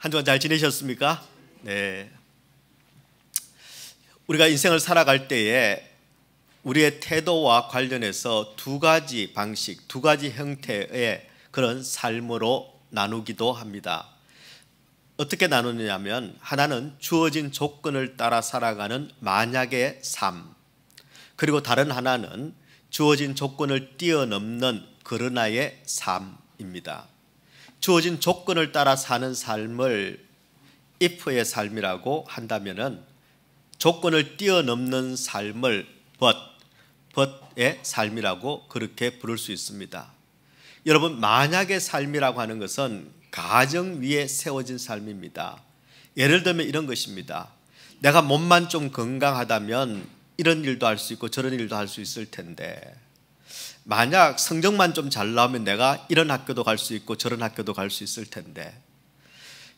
한 주간 잘 지내셨습니까? 네. 우리가 인생을 살아갈 때에 우리의 태도와 관련해서 두 가지 방식, 두 가지 형태의 그런 삶으로 나누기도 합니다. 어떻게 나누느냐면 하나는 주어진 조건을 따라 살아가는 만약의 삶, 그리고 다른 하나는 주어진 조건을 뛰어넘는 그러나의 삶입니다. 주어진 조건을 따라 사는 삶을 if의 삶이라고 한다면은 조건을 뛰어넘는 삶을 but의 삶이라고 그렇게 부를 수 있습니다. 여러분, 만약의 삶이라고 하는 것은 가정 위에 세워진 삶입니다. 예를 들면 이런 것입니다. 내가 몸만 좀 건강하다면 이런 일도 할 수 있고 저런 일도 할 수 있을 텐데, 만약 성적만 좀 잘 나오면 내가 이런 학교도 갈 수 있고 저런 학교도 갈 수 있을 텐데,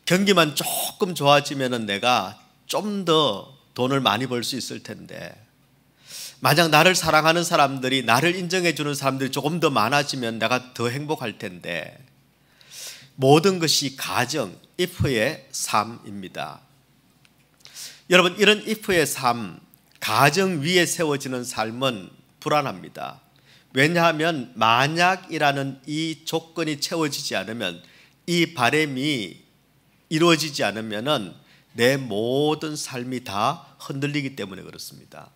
경기만 조금 좋아지면 내가 좀 더 돈을 많이 벌 수 있을 텐데, 만약 나를 사랑하는 사람들이, 나를 인정해 주는 사람들이 조금 더 많아지면 내가 더 행복할 텐데, 모든 것이 가정, if의 삶입니다. 여러분, 이런 if의 삶, 가정 위에 세워지는 삶은 불안합니다. 왜냐하면 만약이라는 이 조건이 채워지지 않으면, 이 바람이 이루어지지 않으면 내 모든 삶이 다 흔들리기 때문에 그렇습니다.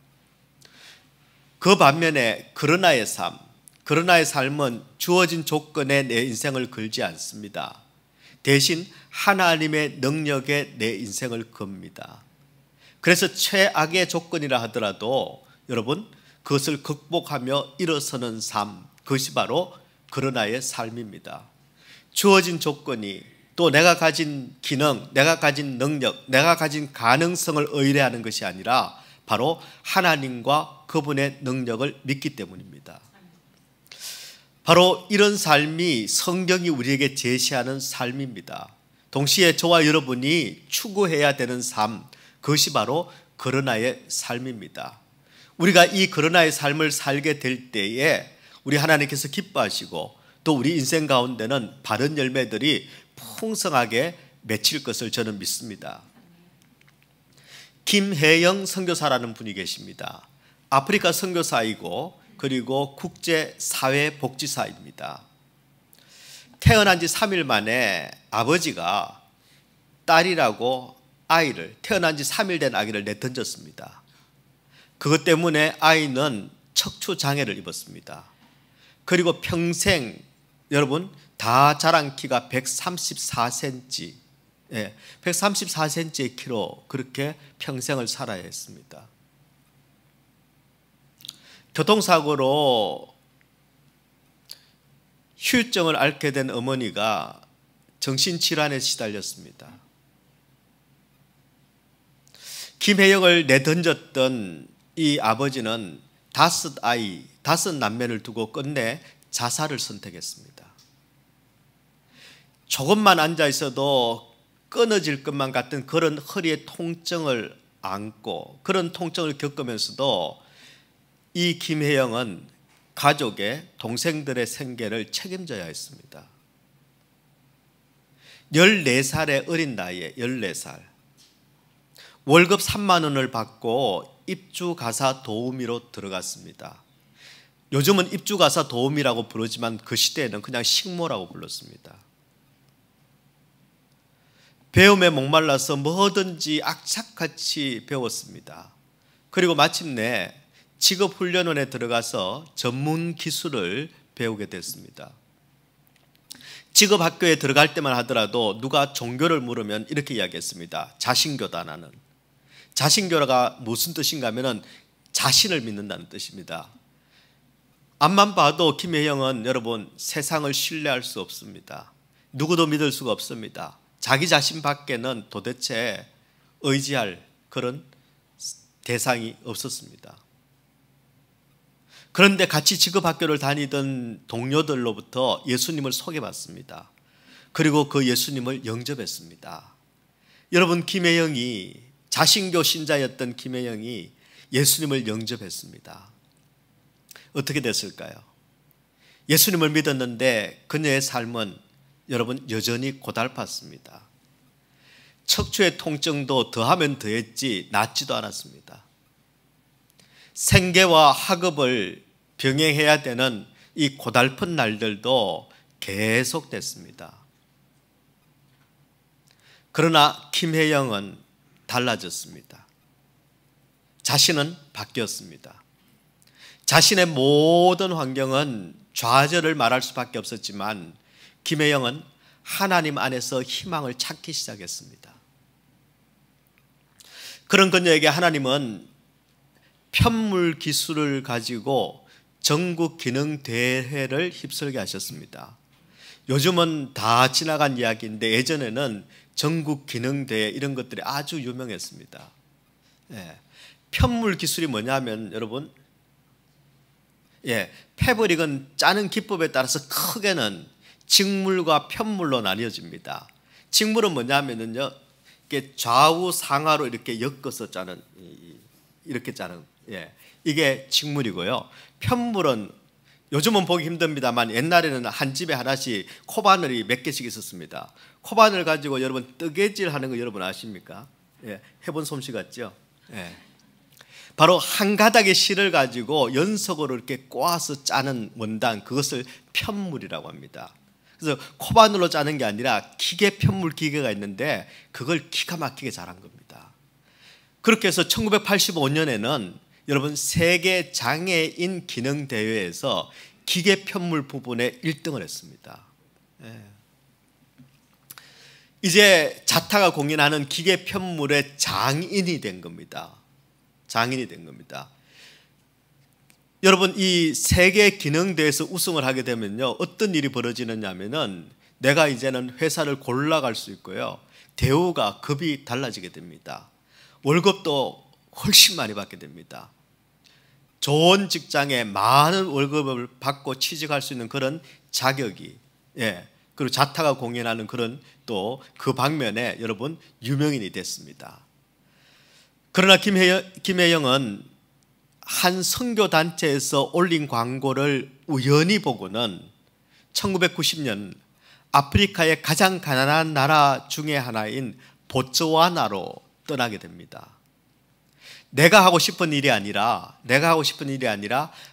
그 반면에 그러나의 삶, 그러나의 삶은 주어진 조건에 내 인생을 걸지 않습니다. 대신 하나님의 능력에 내 인생을 겁니다. 그래서 최악의 조건이라 하더라도 여러분, 그것을 극복하며 일어서는 삶, 그것이 바로 그러나의 삶입니다. 주어진 조건이, 또 내가 가진 기능, 내가 가진 능력, 내가 가진 가능성을 의뢰하는 것이 아니라 바로 하나님과 그분의 능력을 믿기 때문입니다. 바로 이런 삶이 성경이 우리에게 제시하는 삶입니다. 동시에 저와 여러분이 추구해야 되는 삶, 그것이 바로 그러나의 삶입니다. 우리가 이 그러나의 삶을 살게 될 때에 우리 하나님께서 기뻐하시고, 또 우리 인생 가운데는 바른 열매들이 풍성하게 맺힐 것을 저는 믿습니다. 김혜영 선교사라는 분이 계십니다. 아프리카 선교사이고 그리고 국제사회복지사입니다. 태어난 지 3일 만에 아버지가 딸이라고 아이를, 태어난 지 3일 된 아기를 내던졌습니다. 그것 때문에 아이는 척추장애를 입었습니다. 그리고 평생, 여러분, 다 자란 키가 134cm, 134cm의 키로 그렇게 평생을 살아야 했습니다. 교통사고로 휴유증을 앓게 된 어머니가 정신질환에 시달렸습니다. 김혜영을 내던졌던 이 아버지는 5 남매를 두고 끝내 자살을 선택했습니다. 조금만 앉아 있어도 끊어질 것만 같은 그런 허리의 통증을 안고, 그런 통증을 겪으면서도 이 김혜영은 가족의, 동생들의 생계를 책임져야 했습니다. 14살의 어린 나이에, 14살, 월급 3만 원을 받고 입주가사 도우미로 들어갔습니다. 요즘은 입주가사 도우미라고 부르지만 그 시대에는 그냥 식모라고 불렀습니다. 배움에 목말라서 뭐든지 악착같이 배웠습니다. 그리고 마침내 직업훈련원에 들어가서 전문 기술을 배우게 됐습니다. 직업학교에 들어갈 때만 하더라도 누가 종교를 물으면 이렇게 이야기했습니다. 자신교다 나는. 자신교가 무슨 뜻인가 하면 자신을 믿는다는 뜻입니다. 앞만 봐도 김혜영은 여러분, 세상을 신뢰할 수 없습니다. 누구도 믿을 수가 없습니다. 자기 자신 밖에는 도대체 의지할 그런 대상이 없었습니다. 그런데 같이 직업학교를 다니던 동료들로부터 예수님을 소개받습니다. 그리고 그 예수님을 영접했습니다. 여러분, 김혜영이, 자신교 신자였던 김혜영이 예수님을 영접했습니다. 어떻게 됐을까요? 예수님을 믿었는데 그녀의 삶은 여러분 여전히 고달팠습니다. 척추의 통증도 더하면 더했지 낫지도 않았습니다. 생계와 학업을 병행해야 되는 이 고달픈 날들도 계속됐습니다. 그러나 김혜영은 달라졌습니다. 자신은 바뀌었습니다. 자신의 모든 환경은 좌절을 말할 수밖에 없었지만 김혜영은 하나님 안에서 희망을 찾기 시작했습니다. 그런 그녀에게 하나님은 편물 기술을 가지고 전국 기능 대회를 휩쓸게 하셨습니다. 요즘은 다 지나간 이야기인데 예전에는 전국 기능 대회 이런 것들이 아주 유명했습니다. 편물 기술이 뭐냐면 여러분, 패브릭은 짜는 기법에 따라서 크게는 직물과 편물로 나뉘어집니다. 직물은 뭐냐면요, 이렇게 좌우 상하로 이렇게 엮어서 짜는, 이렇게 짜는, 이게 직물이고요. 편물은 요즘은 보기 힘듭니다만 옛날에는 한 집에 하나씩 코바늘이 몇 개씩 있었습니다. 코바늘 가지고 여러분 뜨개질 하는 거 여러분 아십니까? 해본 솜씨 같죠? 바로 한 가닥의 실을 가지고 연속으로 이렇게 꼬아서 짜는 원단, 그것을 편물이라고 합니다. 그래서 코바늘로 짜는 게 아니라 기계 편물 기계가 있는데 그걸 기가 막히게 잘한 겁니다. 그렇게 해서 1985년에는 여러분 세계 장애인 기능 대회에서 기계 편물 부분에 1등을 했습니다. 이제 자타가 공인하는 기계 편물의 장인이 된 겁니다. 장인이 된 겁니다. 여러분, 이 세계 기능 대회에서 우승을 하게 되면요, 어떤 일이 벌어지느냐면은 내가 이제는 회사를 골라갈 수 있고요, 대우가 급이 달라지게 됩니다. 월급도 훨씬 많이 받게 됩니다. 좋은 직장에 많은 월급을 받고 취직할 수 있는 그런 자격이, 그리고 자타가 공연하는 그런 또 그 방면에 여러분 유명인이 됐습니다. 그러나 김혜영은 한 선교단체에서 올린 광고를 우연히 보고는 1990년 아프리카의 가장 가난한 나라 중에 하나인 보츠와나로 떠나게 됩니다. 내가 하고 싶은 일이 아니라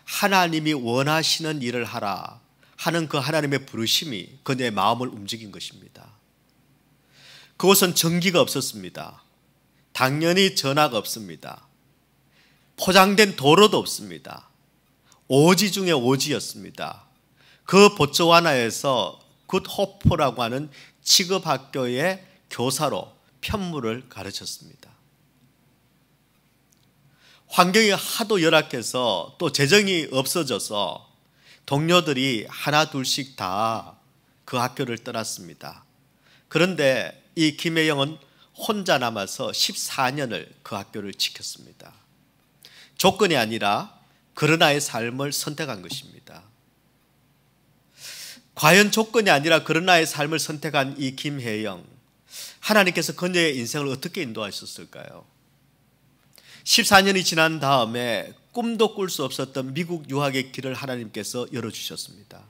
하나님이 원하시는 일을 하라 하는 그 하나님의 부르심이 그녀의 마음을 움직인 것입니다. 그곳은 전기가 없었습니다. 당연히 전화가 없습니다. 포장된 도로도 없습니다. 오지 중에 오지였습니다. 그 보츠와나에서 굿호프라고 하는 취급학교의 교사로 편물을 가르쳤습니다. 환경이 하도 열악해서 또 재정이 없어져서 동료들이 하나 둘씩 다 그 학교를 떠났습니다. 그런데 이 김혜영은 혼자 남아서 14년을 그 학교를 지켰습니다. 조건이 아니라 그러나의 삶을 선택한 것입니다. 과연 조건이 아니라 그러나의 삶을 선택한 이 김혜영, 하나님께서 그녀의 인생을 어떻게 인도하셨을까요? 14년이 지난 다음에 꿈도 꿀 수 없었던 미국 유학의 길을 하나님께서 열어주셨습니다.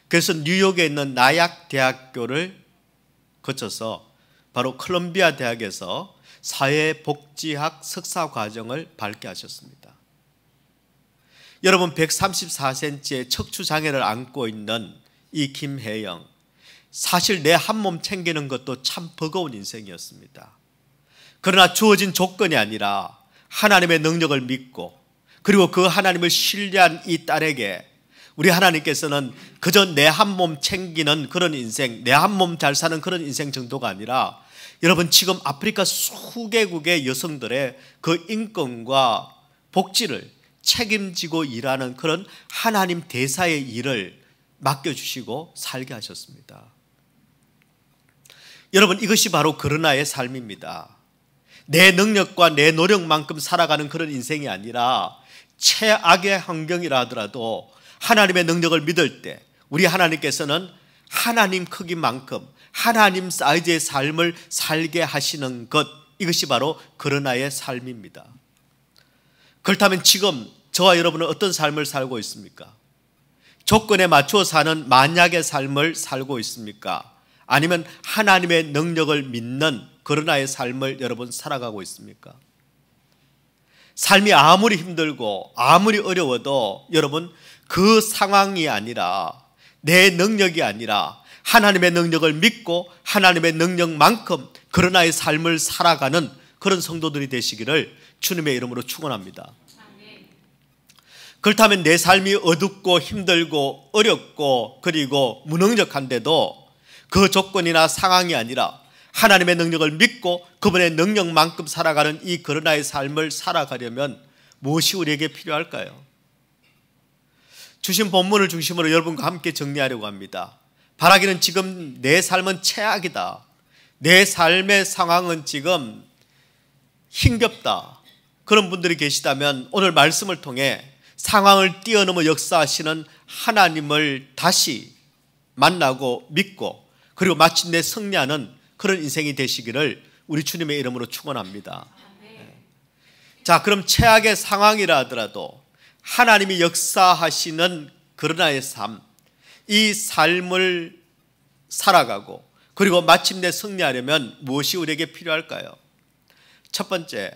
그래서 뉴욕에 있는 나약 대학교를 거쳐서 바로 콜롬비아 대학에서 사회복지학 석사 과정을 밟게 하셨습니다. 여러분, 134cm의 척추장애를 안고 있는 이 김혜영, 사실 내 한 몸 챙기는 것도 참 버거운 인생이었습니다. 그러나 주어진 조건이 아니라 하나님의 능력을 믿고 그리고 그 하나님을 신뢰한 이 딸에게 우리 하나님께서는 그저 내 한 몸 챙기는 그런 인생, 내 한 몸 잘 사는 그런 인생 정도가 아니라 여러분, 지금 아프리카 수개국의 여성들의 그 인권과 복지를 책임지고 일하는 그런 하나님 대사의 일을 맡겨주시고 살게 하셨습니다. 여러분, 이것이 바로 그러나의 삶입니다. 내 능력과 내 노력만큼 살아가는 그런 인생이 아니라 최악의 환경이라 하더라도 하나님의 능력을 믿을 때 우리 하나님께서는 하나님 크기만큼 하나님 사이즈의 삶을 살게 하시는 것, 이것이 바로 그러나의 삶입니다. 그렇다면 지금 저와 여러분은 어떤 삶을 살고 있습니까? 조건에 맞추어 사는 만약의 삶을 살고 있습니까? 아니면 하나님의 능력을 믿는 그러나의 삶을 여러분 살아가고 있습니까? 삶이 아무리 힘들고 아무리 어려워도 여러분 그 상황이 아니라, 내 능력이 아니라 하나님의 능력을 믿고 하나님의 능력만큼 그러나의 삶을 살아가는 그런 성도들이 되시기를 주님의 이름으로 축원합니다. 그렇다면 내 삶이 어둡고 힘들고 어렵고 그리고 무능력한데도 그 조건이나 상황이 아니라 하나님의 능력을 믿고 그분의 능력만큼 살아가는 이 그러나의 삶을 살아가려면 무엇이 우리에게 필요할까요? 주신 본문을 중심으로 여러분과 함께 정리하려고 합니다. 바라기는 지금 내 삶은 최악이다, 내 삶의 상황은 지금 힘겹다, 그런 분들이 계시다면 오늘 말씀을 통해 상황을 뛰어넘어 역사하시는 하나님을 다시 만나고 믿고 그리고 마침내 승리하는 그런 인생이 되시기를 우리 주님의 이름으로 축원합니다. 자, 그럼 최악의 상황이라 하더라도 하나님이 역사하시는 그러나의 삶, 이 삶을 살아가고 그리고 마침내 승리하려면 무엇이 우리에게 필요할까요? 첫 번째,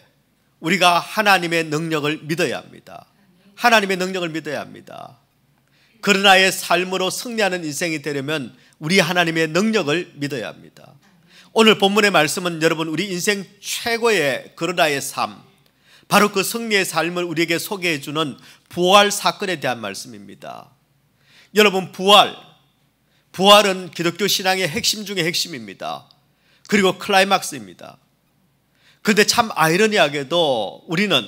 우리가 하나님의 능력을 믿어야 합니다. 하나님의 능력을 믿어야 합니다. 그러나의 삶으로 승리하는 인생이 되려면 우리 하나님의 능력을 믿어야 합니다. 오늘 본문의 말씀은 여러분 우리 인생 최고의 그러나의 삶, 바로 그 승리의 삶을 우리에게 소개해 주는 부활 사건에 대한 말씀입니다. 여러분, 부활은 기독교 신앙의 핵심 중의 핵심입니다. 그리고 클라이막스입니다. 그런데 참 아이러니하게도 우리는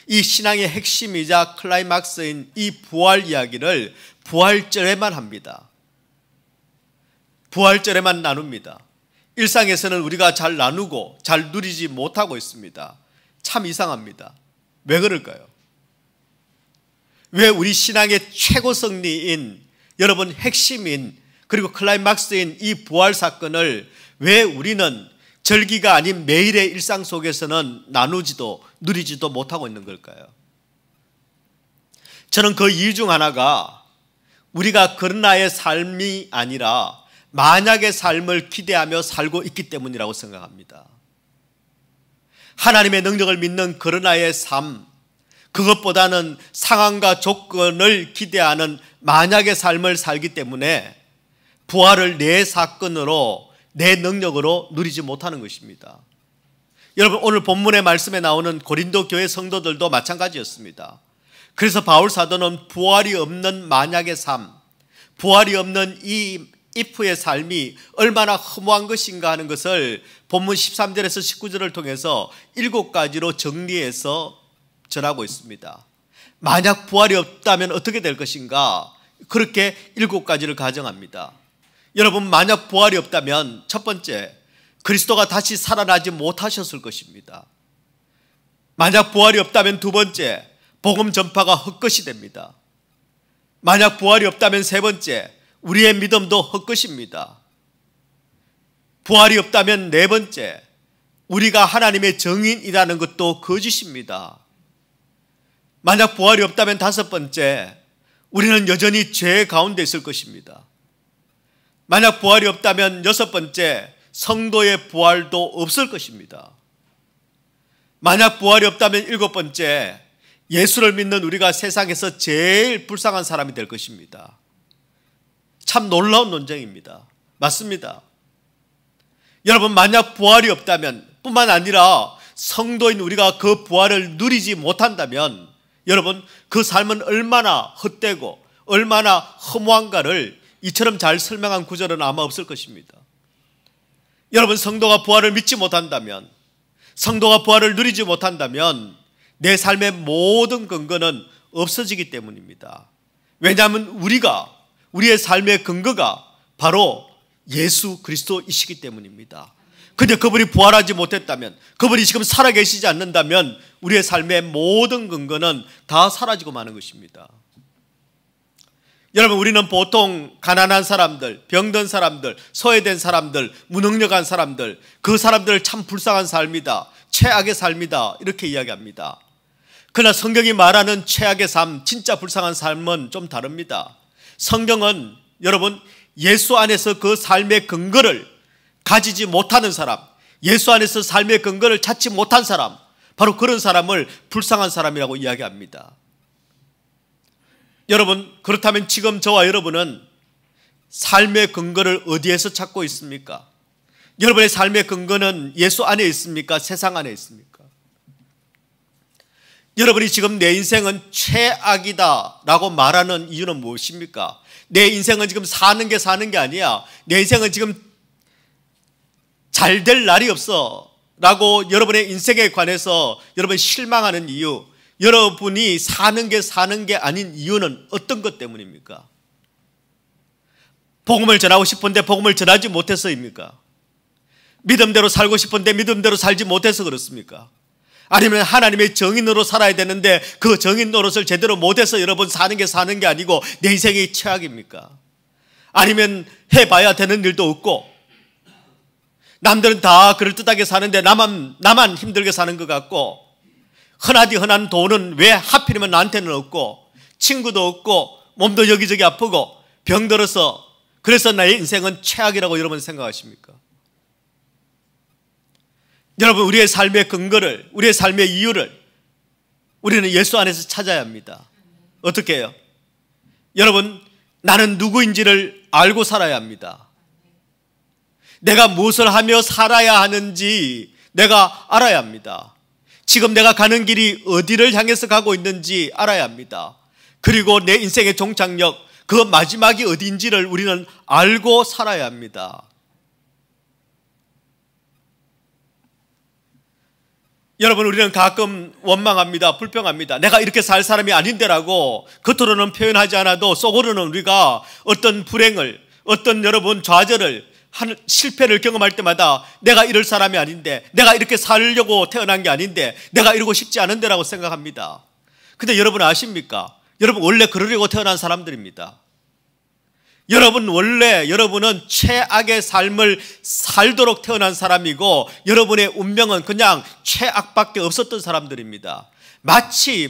이 신앙의 핵심이자 클라이막스인 이 부활 이야기를 부활절에만 합니다. 부활절에만 나눕니다. 일상에서는 우리가 잘 나누고 잘 누리지 못하고 있습니다. 참 이상합니다. 왜 그럴까요? 왜 우리 신앙의 최고 승리인, 여러분 핵심인 그리고 클라이막스인 이 부활 사건을 왜 우리는 절기가 아닌 매일의 일상 속에서는 나누지도 누리지도 못하고 있는 걸까요? 저는 그 이유 중 하나가 우리가 그러나의 삶이 아니라 만약의 삶을 기대하며 살고 있기 때문이라고 생각합니다. 하나님의 능력을 믿는 그러나의 삶, 그것보다는 상황과 조건을 기대하는 만약의 삶을 살기 때문에 부활을 내 사건으로, 내 능력으로 누리지 못하는 것입니다. 여러분, 오늘 본문의 말씀에 나오는 고린도 교회 성도들도 마찬가지였습니다. 그래서 바울 사도는 부활이 없는 만약의 삶, 부활이 없는 이 if의 삶이 얼마나 허무한 것인가 하는 것을 본문 13절에서 19절을 통해서 7가지로 정리해서 전하고 있습니다. 만약 부활이 없다면 어떻게 될 것인가? 그렇게 7가지를 가정합니다. 여러분, 만약 부활이 없다면 첫 번째, 그리스도가 다시 살아나지 못하셨을 것입니다. 만약 부활이 없다면 두 번째, 복음 전파가 헛것이 됩니다. 만약 부활이 없다면 세 번째, 우리의 믿음도 헛것입니다. 부활이 없다면 네 번째, 우리가 하나님의 정인이라는 것도 거짓입니다. 만약 부활이 없다면 다섯 번째, 우리는 여전히 죄 가운데 있을 것입니다. 만약 부활이 없다면 여섯 번째, 성도의 부활도 없을 것입니다. 만약 부활이 없다면 일곱 번째, 예수를 믿는 우리가 세상에서 제일 불쌍한 사람이 될 것입니다. 참 놀라운 논쟁입니다. 맞습니다. 여러분, 만약 부활이 없다면 뿐만 아니라 성도인 우리가 그 부활을 누리지 못한다면 여러분, 그 삶은 얼마나 헛되고 얼마나 허무한가를 이처럼 잘 설명한 구절은 아마 없을 것입니다. 여러분, 성도가 부활을 믿지 못한다면, 성도가 부활을 누리지 못한다면 내 삶의 모든 근거는 없어지기 때문입니다. 왜냐하면 우리의 삶의 근거가 바로 예수 그리스도이시기 때문입니다. 근데 그분이 부활하지 못했다면, 그분이 지금 살아계시지 않는다면 우리의 삶의 모든 근거는 다 사라지고 마는 것입니다. 여러분, 우리는 보통 가난한 사람들, 병든 사람들, 소외된 사람들, 무능력한 사람들, 그 사람들을 참 불쌍한 삶이다, 최악의 삶이다 이렇게 이야기합니다. 그러나 성경이 말하는 최악의 삶, 진짜 불쌍한 삶은 좀 다릅니다. 성경은 여러분, 예수 안에서 그 삶의 근거를 가지지 못하는 사람, 예수 안에서 삶의 근거를 찾지 못한 사람, 바로 그런 사람을 불쌍한 사람이라고 이야기합니다. 여러분, 그렇다면 지금 저와 여러분은 삶의 근거를 어디에서 찾고 있습니까? 여러분의 삶의 근거는 예수 안에 있습니까? 세상 안에 있습니까? 여러분이 지금 내 인생은 최악이다 라고 말하는 이유는 무엇입니까? 내 인생은 지금 사는 게 아니야. 내 인생은 지금 잘 될 날이 없어 라고 여러분의 인생에 관해서 여러분이 실망하는 이유, 여러분이 사는 게 아닌 이유는 어떤 것 때문입니까? 복음을 전하고 싶은데 복음을 전하지 못해서입니까? 믿음대로 살고 싶은데 믿음대로 살지 못해서 그렇습니까? 아니면 하나님의 정인으로 살아야 되는데 그 정인 노릇을 제대로 못해서 여러분 사는 게 아니고 내 인생이 최악입니까? 아니면 해봐야 되는 일도 없고 남들은 다 그럴듯하게 사는데 나만 힘들게 사는 것 같고, 흔하디 흔한 돈은 왜 하필이면 나한테는 없고, 친구도 없고, 몸도 여기저기 아프고 병들어서, 그래서 나의 인생은 최악이라고 여러분 생각하십니까? 여러분, 우리의 삶의 근거를, 우리의 삶의 이유를 우리는 예수 안에서 찾아야 합니다. 어떻게 해요? 여러분, 나는 누구인지를 알고 살아야 합니다. 내가 무엇을 하며 살아야 하는지 내가 알아야 합니다. 지금 내가 가는 길이 어디를 향해서 가고 있는지 알아야 합니다. 그리고 내 인생의 종착역, 그 마지막이 어디인지를 우리는 알고 살아야 합니다. 여러분, 우리는 가끔 원망합니다. 불평합니다. 내가 이렇게 살 사람이 아닌데라고 겉으로는 표현하지 않아도 속으로는 우리가 어떤 불행을, 어떤 여러분 좌절을, 실패를 경험할 때마다 내가 이럴 사람이 아닌데, 내가 이렇게 살려고 태어난 게 아닌데, 내가 이러고 싶지 않은데라고 생각합니다. 근데 여러분 아십니까? 여러분 원래 그러려고 태어난 사람들입니다. 여러분은 최악의 삶을 살도록 태어난 사람이고, 여러분의 운명은 그냥 최악밖에 없었던 사람들입니다. 마치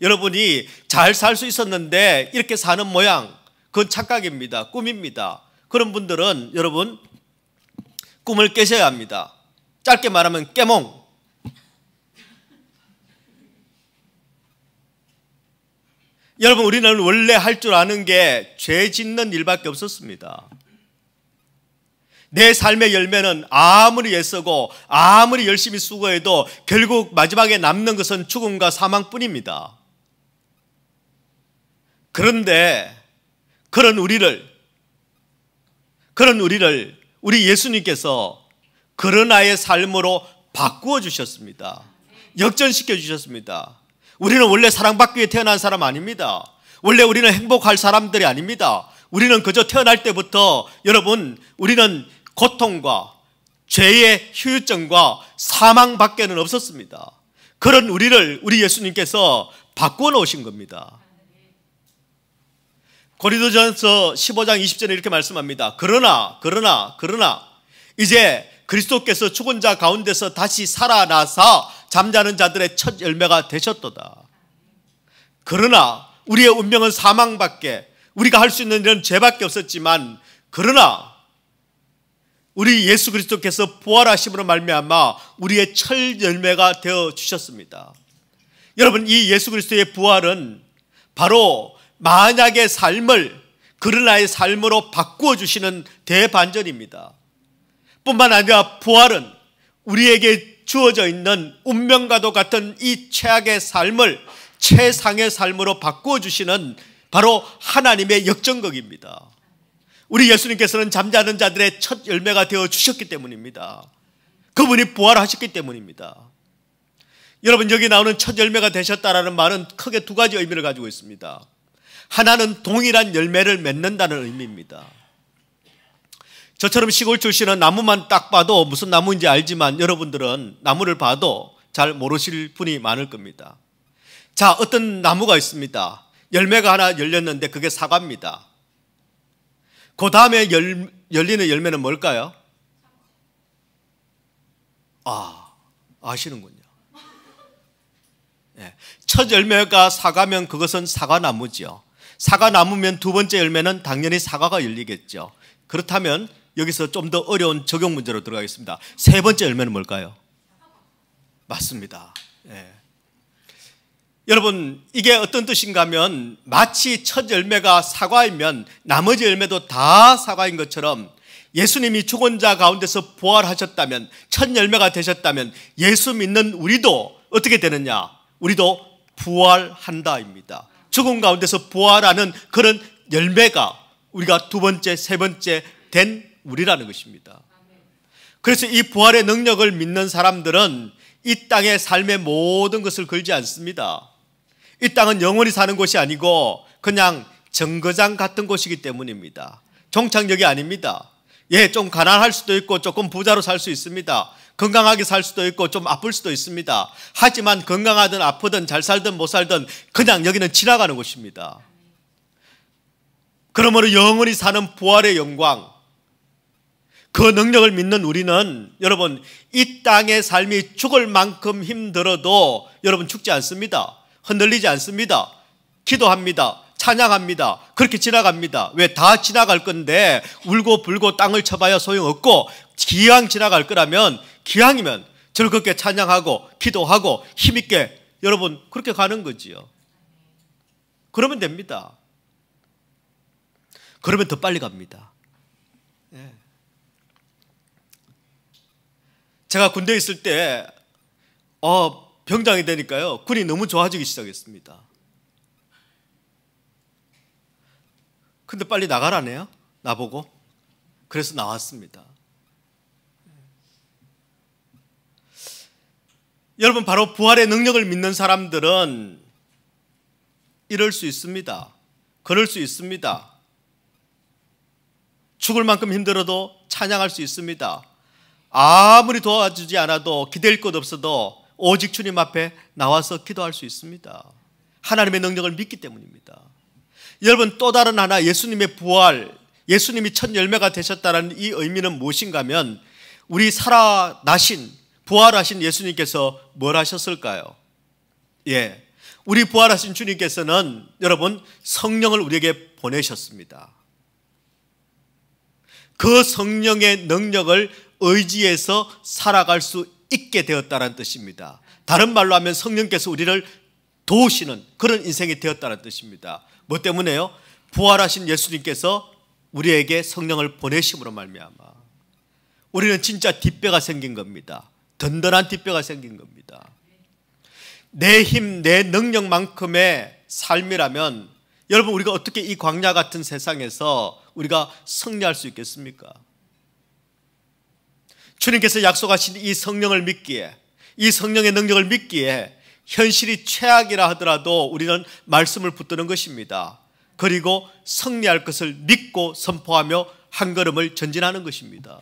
여러분이 잘 살 수 있었는데 이렇게 사는 모양, 그건 착각입니다. 꿈입니다. 그런 분들은 여러분 꿈을 깨셔야 합니다. 짧게 말하면 깨몽. 여러분, 우리는 원래 할 줄 아는 게 죄 짓는 일밖에 없었습니다. 내 삶의 열매는 아무리 애쓰고 아무리 열심히 수고해도 결국 마지막에 남는 것은 죽음과 사망뿐입니다. 그런데 그런 우리를 우리 예수님께서 그러나의 삶으로 바꾸어 주셨습니다. 역전시켜 주셨습니다. 우리는 원래 사랑받기 위해 태어난 사람 아닙니다. 원래 우리는 행복할 사람들이 아닙니다. 우리는 그저 태어날 때부터 여러분, 우리는 고통과 죄의 후유증과 사망밖에는 없었습니다. 그런 우리를 우리 예수님께서 바꾸어 놓으신 겁니다. 고린도전서 15장 20절에 이렇게 말씀합니다. 그러나 이제 그리스도께서 죽은 자 가운데서 다시 살아나사 잠자는 자들의 첫 열매가 되셨도다. 그러나 우리의 운명은 사망밖에, 우리가 할 수 있는 일은 죄밖에 없었지만, 그러나 우리 예수 그리스도께서 부활하심으로 말미암아 우리의 첫 열매가 되어 주셨습니다. 여러분, 이 예수 그리스도의 부활은 바로 만약의 삶을 그러나의 삶으로 바꾸어 주시는 대반전입니다. 뿐만 아니라 부활은 우리에게 주어져 있는 운명과도 같은 이 최악의 삶을 최상의 삶으로 바꾸어 주시는 바로 하나님의 역전극입니다. 우리 예수님께서는 잠자는 자들의 첫 열매가 되어 주셨기 때문입니다. 그분이 부활하셨기 때문입니다. 여러분, 여기 나오는 첫 열매가 되셨다라는 말은 크게 두 가지 의미를 가지고 있습니다. 하나는 동일한 열매를 맺는다는 의미입니다. 저처럼 시골 출신은 나무만 딱 봐도 무슨 나무인지 알지만, 여러분들은 나무를 봐도 잘 모르실 분이 많을 겁니다. 자, 어떤 나무가 있습니다. 열매가 하나 열렸는데 그게 사과입니다. 그 다음에 열리는 열매는 뭘까요? 아시는군요. 네. 첫 열매가 사과면 그것은 사과나무죠. 사과나무면 두 번째 열매는 당연히 사과가 열리겠죠. 그렇다면 여기서 좀 더 어려운 적용 문제로 들어가겠습니다. 세 번째 열매는 뭘까요? 맞습니다. 예. 여러분, 이게 어떤 뜻인가 하면 마치 첫 열매가 사과이면 나머지 열매도 다 사과인 것처럼 예수님이 죽은 자 가운데서 부활하셨다면, 첫 열매가 되셨다면 예수 믿는 우리도 어떻게 되느냐? 우리도 부활한다입니다. 죽은 가운데서 부활하는 그런 열매가 우리가 두 번째, 세 번째 된 우리라는 것입니다. 그래서 이 부활의 능력을 믿는 사람들은 이 땅의 삶의 모든 것을 걸지 않습니다. 이 땅은 영원히 사는 곳이 아니고 그냥 정거장 같은 곳이기 때문입니다. 종착역이 아닙니다. 예, 좀 가난할 수도 있고 조금 부자로 살 수 있습니다. 건강하게 살 수도 있고 좀 아플 수도 있습니다. 하지만 건강하든 아프든 잘 살든 못 살든 그냥 여기는 지나가는 곳입니다. 그러므로 영원히 사는 부활의 영광, 그 능력을 믿는 우리는 여러분 이 땅의 삶이 죽을 만큼 힘들어도 여러분 죽지 않습니다. 흔들리지 않습니다. 기도합니다. 찬양합니다. 그렇게 지나갑니다. 왜? 다 지나갈 건데 울고 불고 땅을 쳐봐야 소용없고 기왕 지나갈 거라면 기왕이면 즐겁게 찬양하고 기도하고 힘있게 여러분 그렇게 가는 거지요. 그러면 됩니다. 그러면 더 빨리 갑니다. 예. 제가 군대에 있을 때 병장이 되니까요 군이 너무 좋아지기 시작했습니다. 근데 빨리 나가라네요, 나보고. 그래서 나왔습니다. 여러분, 바로 부활의 능력을 믿는 사람들은 이럴 수 있습니다. 그럴 수 있습니다. 죽을 만큼 힘들어도 찬양할 수 있습니다. 아무리 도와주지 않아도 기댈 것 없어도 오직 주님 앞에 나와서 기도할 수 있습니다. 하나님의 능력을 믿기 때문입니다. 여러분, 또 다른 하나 예수님의 부활, 예수님이 첫 열매가 되셨다는 이 의미는 무엇인가 하면 우리 살아나신 부활하신 예수님께서 뭘 하셨을까요? 예, 우리 부활하신 주님께서는 여러분 성령을 우리에게 보내셨습니다. 그 성령의 능력을 의지해서 살아갈 수 있게 되었다는 뜻입니다. 다른 말로 하면 성령께서 우리를 도우시는 그런 인생이 되었다는 뜻입니다. 뭐 때문에요? 부활하신 예수님께서 우리에게 성령을 보내심으로 말미암아 우리는 진짜 뒷배가 생긴 겁니다. 든든한 뒷배가 생긴 겁니다. 내 힘, 내 능력만큼의 삶이라면 여러분 우리가 어떻게 이 광야 같은 세상에서 우리가 승리할 수 있겠습니까? 주님께서 약속하신 이 성령을 믿기에, 이 성령의 능력을 믿기에 현실이 최악이라 하더라도 우리는 말씀을 붙드는 것입니다. 그리고 승리할 것을 믿고 선포하며 한 걸음을 전진하는 것입니다.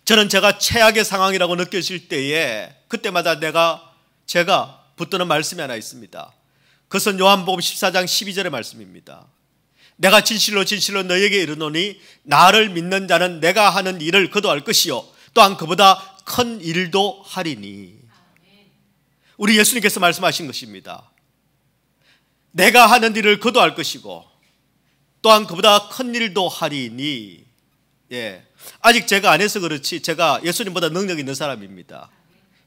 저는 제가 최악의 상황이라고 느껴질 때에 그때마다 제가 붙드는 말씀이 하나 있습니다. 그것은 요한복음 14장 12절의 말씀입니다. 내가 진실로 진실로 너에게 이르노니 나를 믿는 자는 내가 하는 일을 그도 할 것이요 또한 그보다 큰 일도 하리니. 우리 예수님께서 말씀하신 것입니다. 내가 하는 일을 그도 할 것이고 또한 그보다 큰 일도 하리니. 예, 아직 제가 안 해서 그렇지 제가 예수님보다 능력 있는 사람입니다.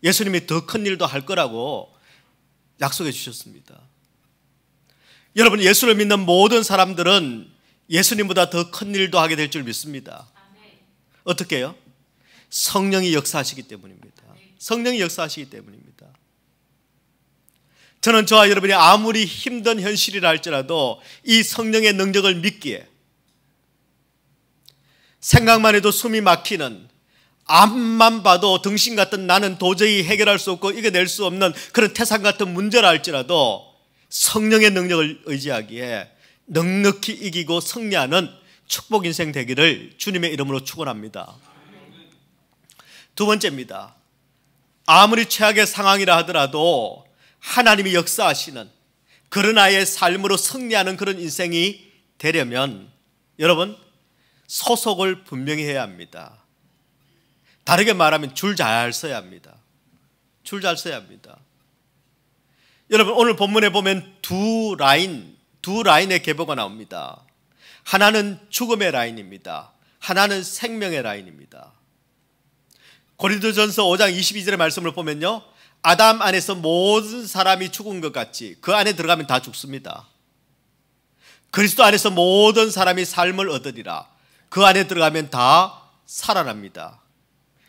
예수님이 더 큰 일도 할 거라고 약속해 주셨습니다. 여러분, 예수를 믿는 모든 사람들은 예수님보다 더 큰 일도 하게 될 줄 믿습니다. 어떻게 해요? 성령이 역사하시기 때문입니다. 성령이 역사하시기 때문입니다. 저는 저와 여러분이 아무리 힘든 현실이라 할지라도 이 성령의 능력을 믿기에 생각만 해도 숨이 막히는, 앞만 봐도 등신 같은 나는 도저히 해결할 수 없고 이겨낼 수 없는 그런 태산 같은 문제라 할지라도 성령의 능력을 의지하기에 넉넉히 이기고 승리하는 축복 인생 되기를 주님의 이름으로 축원합니다. 두 번째입니다. 아무리 최악의 상황이라 하더라도 하나님이 역사하시는 그런 아이의 삶으로 승리하는 그런 인생이 되려면 여러분 소속을 분명히 해야 합니다. 다르게 말하면 줄 잘 서야 합니다. 줄 잘 서야 합니다. 여러분, 오늘 본문에 보면 두 라인의 계보가 나옵니다. 하나는 죽음의 라인입니다. 하나는 생명의 라인입니다. 고린도전서 5장 22절의 말씀을 보면요, 아담 안에서 모든 사람이 죽은 것 같이 그 안에 들어가면 다 죽습니다. 그리스도 안에서 모든 사람이 삶을 얻으리라. 그 안에 들어가면 다 살아납니다.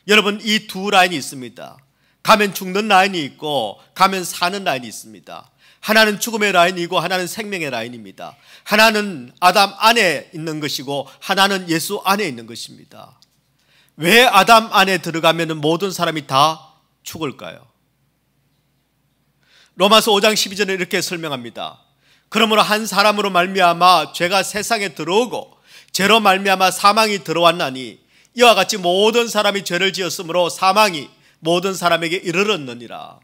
여러분, 이 두 라인이 있습니다. 가면 죽는 라인이 있고 가면 사는 라인이 있습니다. 하나는 죽음의 라인이고 하나는 생명의 라인입니다. 하나는 아담 안에 있는 것이고 하나는 예수 안에 있는 것입니다. 왜 아담 안에 들어가면 모든 사람이 다 죽을까요? 로마서 5장 12절에 이렇게 설명합니다. 그러므로 한 사람으로 말미암아 죄가 세상에 들어오고 죄로 말미암아 사망이 들어왔나니 이와 같이 모든 사람이 죄를 지었으므로 사망이 모든 사람에게 이르렀느니라.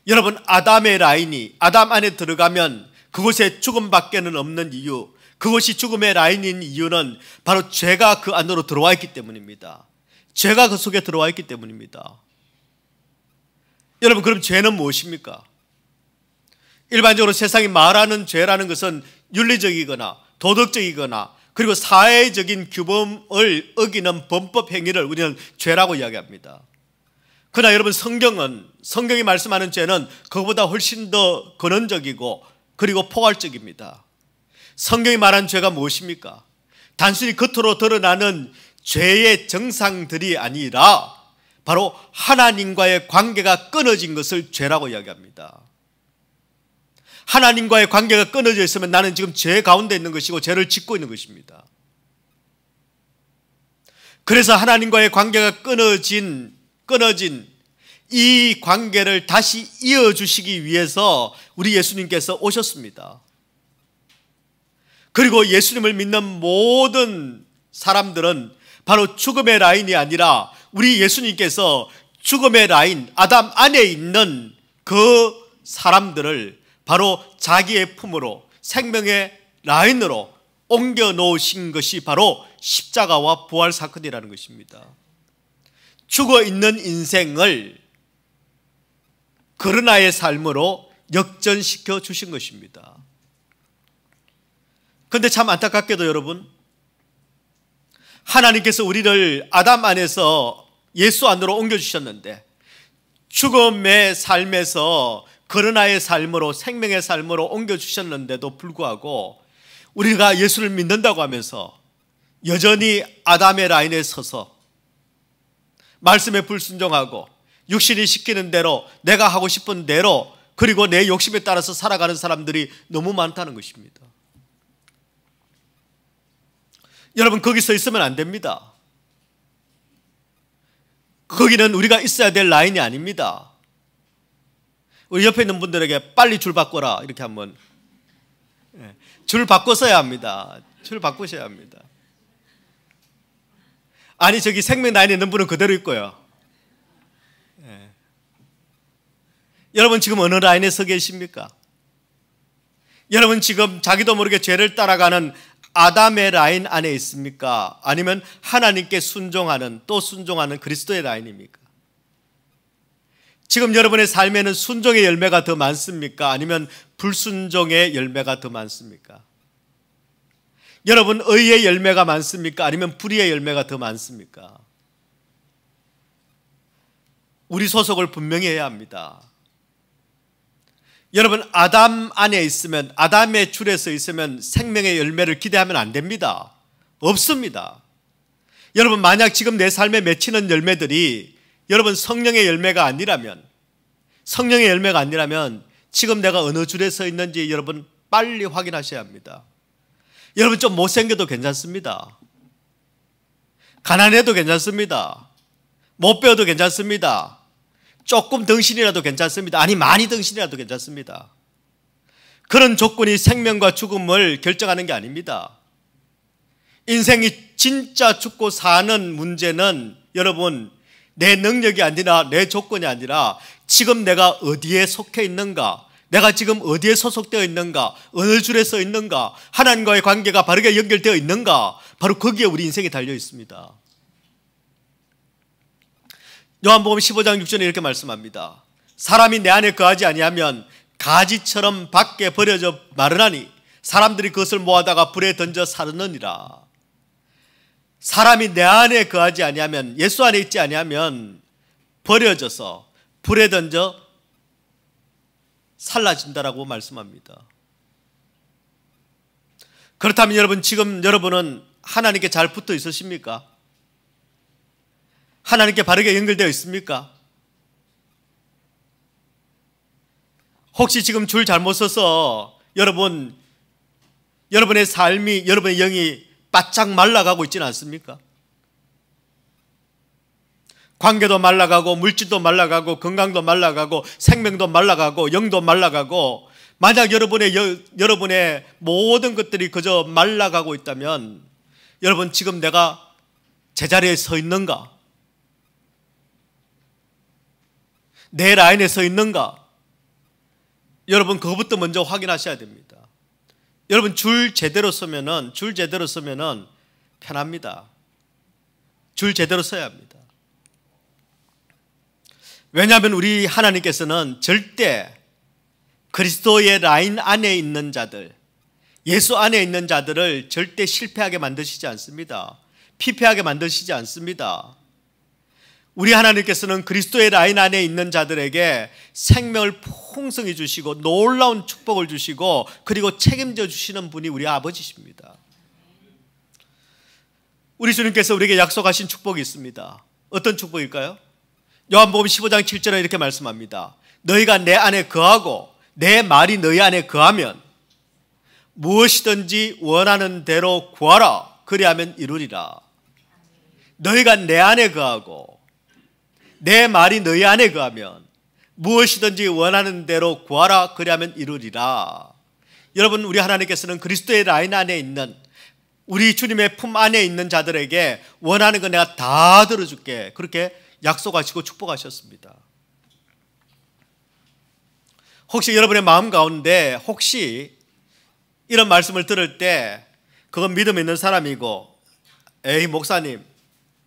여러분, 아담의 라인이 아담 안에 들어가면 그곳에 죽음밖에는 없는 이유, 그것이 죽음의 라인인 이유는 바로 죄가 그 안으로 들어와 있기 때문입니다. 죄가 그 속에 들어와 있기 때문입니다. 여러분, 그럼 죄는 무엇입니까? 일반적으로 세상이 말하는 죄라는 것은 윤리적이거나 도덕적이거나 그리고 사회적인 규범을 어기는 범법 행위를 우리는 죄라고 이야기합니다. 그러나 여러분, 성경이 말씀하는 죄는 그것보다 훨씬 더 근원적이고 그리고 포괄적입니다. 성경이 말하는 죄가 무엇입니까? 단순히 겉으로 드러나는 죄의 정상들이 아니라 바로 하나님과의 관계가 끊어진 것을 죄라고 이야기합니다. 하나님과의 관계가 끊어져 있으면 나는 지금 죄 가운데 있는 것이고 죄를 짓고 있는 것입니다. 그래서 하나님과의 관계가 끊어진 이 관계를 다시 이어주시기 위해서 우리 예수님께서 오셨습니다. 그리고 예수님을 믿는 모든 사람들은 바로 죽음의 라인이 아니라 우리 예수님께서 죽음의 라인, 아담 안에 있는 그 사람들을 바로 자기의 품으로 생명의 라인으로 옮겨 놓으신 것이 바로 십자가와 부활 사건이라는 것입니다. 죽어 있는 인생을 그러나의 삶으로 역전시켜 주신 것입니다. 그런데 참 안타깝게도 여러분, 하나님께서 우리를 아담 안에서 예수 안으로 옮겨주셨는데 죽음의 삶에서 그러나의 삶으로 생명의 삶으로 옮겨주셨는데도 불구하고 우리가 예수를 믿는다고 하면서 여전히 아담의 라인에 서서 말씀에 불순종하고 육신이 시키는 대로 내가 하고 싶은 대로 그리고 내 욕심에 따라서 살아가는 사람들이 너무 많다는 것입니다. 여러분, 거기서 있으면 안 됩니다. 거기는 우리가 있어야 될 라인이 아닙니다. 우리 옆에 있는 분들에게 빨리 줄 바꿔라 이렇게 한번, 줄 바꿔서야 합니다. 줄 바꾸셔야 합니다. 아니, 저기 생명 라인에 있는 분은 그대로 있고요. 여러분, 지금 어느 라인에 서 계십니까? 여러분, 지금 자기도 모르게 죄를 따라가는 아담의 라인 안에 있습니까? 아니면 하나님께 순종하는, 또 순종하는 그리스도의 라인입니까? 지금 여러분의 삶에는 순종의 열매가 더 많습니까? 아니면 불순종의 열매가 더 많습니까? 여러분, 의의 열매가 많습니까? 아니면 불의의 열매가 더 많습니까? 우리 소속을 분명히 해야 합니다. 여러분, 아담 안에 있으면, 아담의 줄에서 있으면 생명의 열매를 기대하면 안 됩니다. 없습니다. 여러분, 만약 지금 내 삶에 맺히는 열매들이 여러분 성령의 열매가 아니라면, 지금 내가 어느 줄에 서 있는지 여러분 빨리 확인하셔야 합니다. 여러분, 좀 못생겨도 괜찮습니다. 가난해도 괜찮습니다. 못 배워도 괜찮습니다. 조금 덩신이라도 괜찮습니다. 아니, 많이 덩신이라도 괜찮습니다. 그런 조건이 생명과 죽음을 결정하는 게 아닙니다. 인생이 진짜 죽고 사는 문제는 여러분 내 능력이 아니라 내 조건이 아니라 지금 내가 어디에 속해 있는가, 내가 지금 어디에 소속되어 있는가, 어느 줄에 서 있는가, 하나님과의 관계가 바르게 연결되어 있는가, 바로 거기에 우리 인생이 달려 있습니다. 요한복음 15장 6절에 이렇게 말씀합니다. 사람이 내 안에 거하지 아니하면 가지처럼 밖에 버려져 마르나니 사람들이 그것을 모아다가 불에 던져 사르느니라. 사람이 내 안에 거하지 아니하면, 예수 안에 있지 아니하면 버려져서 불에 던져 살라진다라고 말씀합니다. 그렇다면 여러분, 지금 여러분은 하나님께 잘 붙어 있으십니까? 하나님께 바르게 연결되어 있습니까? 혹시 지금 줄 잘못 서서 여러분의 삶이, 여러분의 영이 바짝 말라가고 있지는 않습니까? 관계도 말라가고, 물질도 말라가고, 건강도 말라가고, 생명도 말라가고, 영도 말라가고, 만약 여러분의 모든 것들이 그저 말라가고 있다면, 여러분, 지금 내가 제자리에 서 있는가? 내 라인에 서 있는가? 여러분, 그것부터 먼저 확인하셔야 됩니다. 여러분, 줄 제대로 서면은 편합니다. 줄 제대로 서야 합니다. 왜냐하면 우리 하나님께서는 절대 그리스도의 라인 안에 있는 자들, 예수 안에 있는 자들을 절대 실패하게 만드시지 않습니다. 피폐하게 만드시지 않습니다. 우리 하나님께서는 그리스도의 라인 안에 있는 자들에게 생명을 풍성히 주시고 놀라운 축복을 주시고 그리고 책임져 주시는 분이 우리 아버지십니다. 우리 주님께서 우리에게 약속하신 축복이 있습니다. 어떤 축복일까요? 요한복음 15장 7절에 이렇게 말씀합니다. 너희가 내 안에 거하고 내 말이 너희 안에 거하면 무엇이든지 원하는 대로 구하라. 그리하면 이루리라. 너희가 내 안에 거하고 내 말이 너희 안에 거하면 무엇이든지 원하는 대로 구하라. 그리하면 이루리라. 여러분, 우리 하나님께서는 그리스도의 라인 안에 있는, 우리 주님의 품 안에 있는 자들에게 원하는 거 내가 다 들어줄게, 그렇게 약속하시고 축복하셨습니다. 혹시 여러분의 마음 가운데 혹시 이런 말씀을 들을 때 그건 믿음 있는 사람이고, 에이 목사님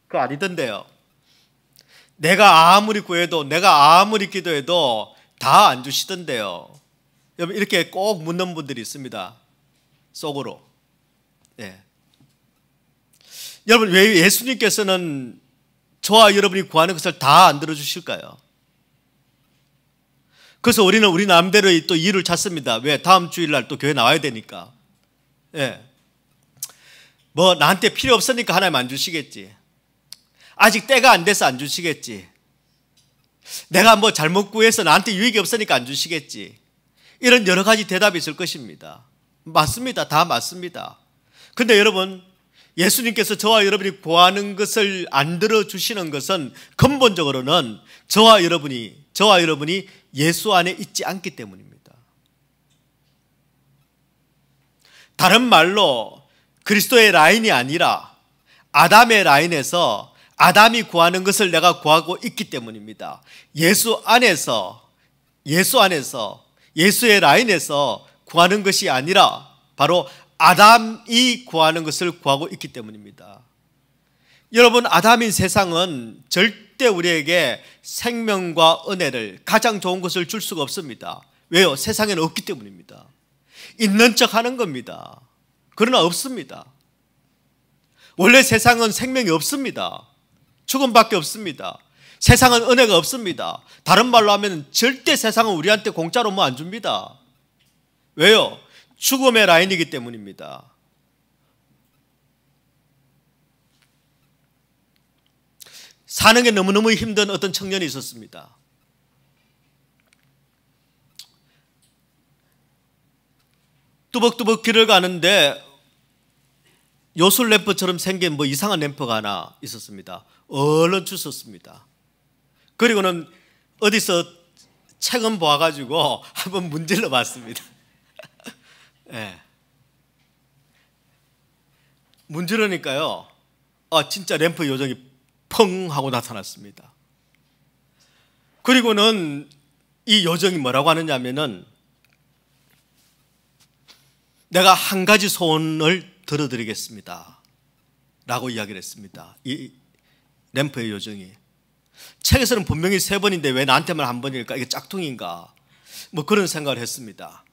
그거 아니던데요, 내가 아무리 구해도, 내가 아무리 기도해도 다 안 주시던데요, 여러분, 이렇게 꼭 묻는 분들이 있습니다. 속으로. 네. 여러분, 왜 예수님께서는 저와 여러분이 구하는 것을 다 안 들어주실까요? 그래서 우리는 우리 나름대로 또 이유를 찾습니다. 왜? 다음 주일날 또 교회 나와야 되니까. 예. 뭐 나한테 필요 없으니까 하나님 안 주시겠지. 아직 때가 안 돼서 안 주시겠지. 내가 뭐 잘못 구해서 나한테 유익이 없으니까 안 주시겠지. 이런 여러 가지 대답이 있을 것입니다. 맞습니다. 다 맞습니다. 근데 여러분, 예수님께서 저와 여러분이 구하는 것을 안 들어주시는 것은 근본적으로는 저와 여러분이 예수 안에 있지 않기 때문입니다. 다른 말로 그리스도의 라인이 아니라 아담의 라인에서 아담이 구하는 것을 내가 구하고 있기 때문입니다. 예수 안에서 예수의 라인에서 구하는 것이 아니라 바로 아담이 구하는 것을 구하고 있기 때문입니다. 여러분, 아담인 세상은 절대 우리에게 생명과 은혜를, 가장 좋은 것을 줄 수가 없습니다. 왜요? 세상에는 없기 때문입니다. 있는 척 하는 겁니다. 그러나 없습니다. 원래 세상은 생명이 없습니다. 죽음밖에 없습니다. 세상은 은혜가 없습니다. 다른 말로 하면 절대 세상은 우리한테 공짜로 뭐 안 줍니다. 왜요? 죽음의 라인이기 때문입니다. 사는 게 너무너무 힘든 어떤 청년이 있었습니다. 뚜벅뚜벅 길을 가는데 요술 램프처럼 생긴 뭐 이상한 램프가 하나 있었습니다. 얼른 주웠습니다. 그리고는 어디서 책은 보아가지고 한번 문질러 봤습니다. 네. 문지르니까요, 진짜 램프 요정이 펑 하고 나타났습니다. 그리고는 이 요정이 뭐라고 하느냐면은, 내가 한 가지 소원을 들어드리겠습니다 라고 이야기를 했습니다. 이 램프의 요정이. 책에서는 분명히 3번인데 왜 나한테만 한 번일까? 이게 짝퉁인가? 뭐 그런 생각을 했습니다.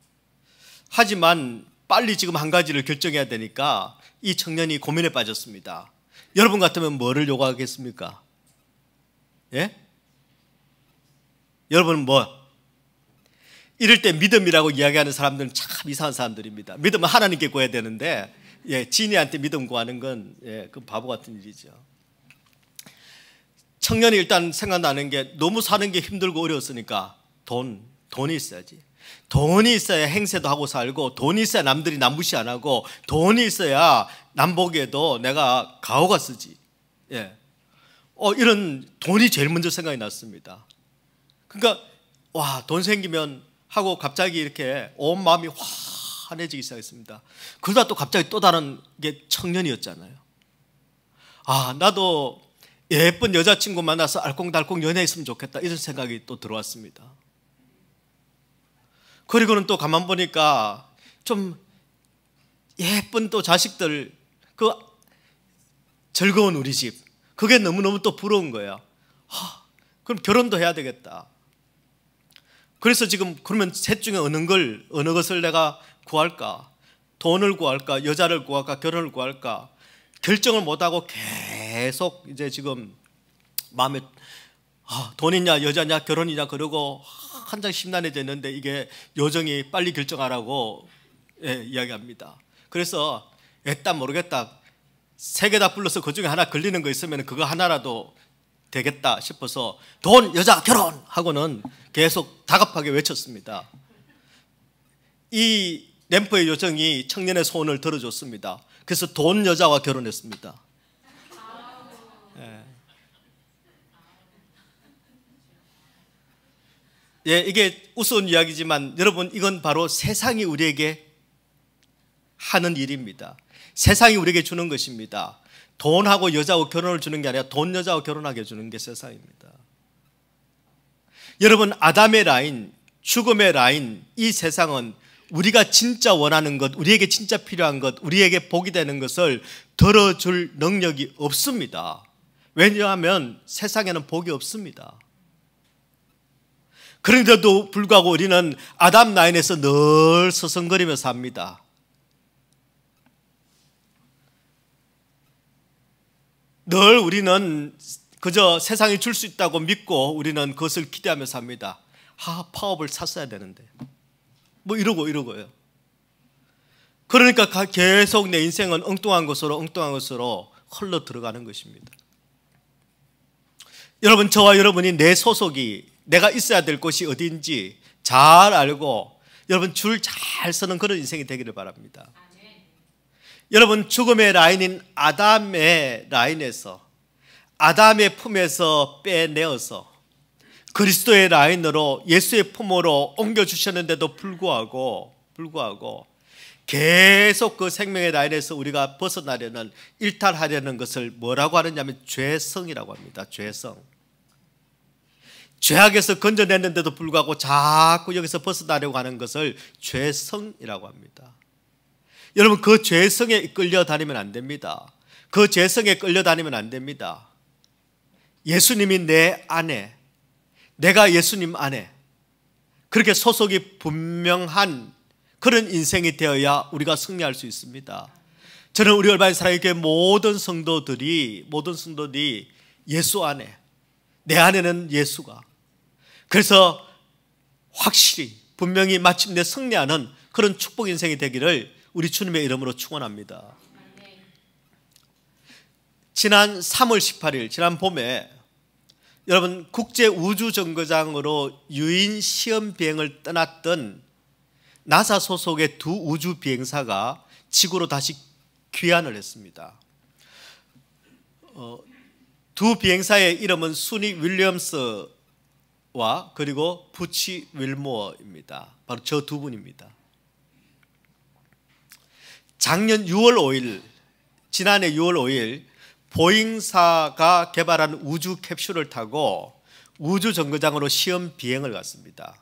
하지만 빨리 지금 한 가지를 결정해야 되니까 이 청년이 고민에 빠졌습니다. 여러분 같으면 뭐를 요구하겠습니까? 예? 여러분은 뭐? 이럴 때 믿음이라고 이야기하는 사람들은 참 이상한 사람들입니다. 믿음은 하나님께 구해야 되는데 지인한테 믿음 구하는 건 그 바보 같은 일이죠. 청년이 일단 생각나는 게 너무 사는 게 힘들고 어려웠으니까 돈이 있어야지. 돈이 있어야 행세도 하고 살고, 돈이 있어야 남들이 남 무시 안 하고, 돈이 있어야 남 보기에도 내가 가오가 쓰지. 이런 돈이 제일 먼저 생각이 났습니다. 그러니까 와, 돈 생기면 하고 갑자기 이렇게 온 마음이 환해지기 시작했습니다. 그러다 또 갑자기 또 다른 게 청년이었잖아요. 아, 나도 예쁜 여자친구 만나서 알콩달콩 연애했으면 좋겠다, 이런 생각이 또 들어왔습니다. 그리고는 또 가만 보니까 좀 예쁜 또 자식들, 그 즐거운 우리 집, 그게 너무너무 또 부러운 거예요. 그럼 결혼도 해야 되겠다. 그래서 지금 그러면 셋 중에 어느 것을 내가 구할까? 돈을 구할까? 여자를 구할까? 결혼을 구할까? 결정을 못하고 계속 이제 지금 마음에 돈이냐 여자냐 결혼이냐 그러고 한창 심란해져 있는데, 이게 요정이 빨리 결정하라고 이야기합니다. 그래서 일단 모르겠다, 세 개 다 불러서 그 중에 하나 걸리는 거 있으면 그거 하나라도 되겠다 싶어서 돈, 여자, 결혼 하고는 계속 다급하게 외쳤습니다. 이 램프의 요정이 청년의 소원을 들어줬습니다. 그래서 돈, 여자와 결혼했습니다. 이게 우스운 이야기지만 여러분, 이건 바로 세상이 우리에게 하는 일입니다. 세상이 우리에게 주는 것입니다. 돈하고 여자하고 결혼을 주는 게 아니라 돈, 여자하고 결혼하게 해주는 게 세상입니다. 여러분, 아담의 라인, 죽음의 라인, 이 세상은 우리가 진짜 원하는 것, 우리에게 진짜 필요한 것, 우리에게 복이 되는 것을 들어줄 능력이 없습니다. 왜냐하면 세상에는 복이 없습니다. 그런데도 불구하고 우리는 아담 라인에서 늘 서성거리며 삽니다. 늘 우리는 그저 세상이 줄 수 있다고 믿고 우리는 그것을 기대하며 삽니다. 파업을 샀어야 되는데 뭐 이러고요. 그러니까 계속 내 인생은 엉뚱한 것으로 흘러 들어가는 것입니다. 여러분, 저와 여러분이 내 소속이, 내가 있어야 될 곳이 어디인지 잘 알고 여러분 줄 잘 서는 그런 인생이 되기를 바랍니다. 여러분, 죽음의 라인인 아담의 라인에서, 아담의 품에서 빼내어서 그리스도의 라인으로, 예수의 품으로 옮겨주셨는데도 불구하고 계속 그 생명의 라인에서 우리가 벗어나려는, 일탈하려는 것을 뭐라고 하느냐면 죄성이라고 합니다. 죄악에서 건져냈는데도 불구하고 자꾸 여기서 벗어나려고 하는 것을 죄성이라고 합니다. 여러분, 그 죄성에 끌려다니면 안 됩니다. 그 죄성에 끌려다니면 안 됩니다. 예수님이 내 안에, 내가 예수님 안에, 그렇게 소속이 분명한 그런 인생이 되어야 우리가 승리할 수 있습니다. 저는 우리 얼바인 사랑교회 모든 성도들이 예수 안에, 내 안에는 예수가, 그래서 확실히 분명히 마침내 승리하는 그런 축복 인생이 되기를 우리 주님의 이름으로 축원합니다. 지난 3월 18일, 지난 봄에 여러분, 국제우주정거장으로 유인 시험 비행을 떠났던 나사 소속의 두 우주 비행사가 지구로 다시 귀환을 했습니다. 두 비행사의 이름은 수니 윌리엄스와 그리고 부치 윌모어입니다. 바로 저 두 분입니다. 지난해 6월 5일 보잉사가 개발한 우주 캡슐을 타고 우주 정거장으로 시험 비행을 갔습니다.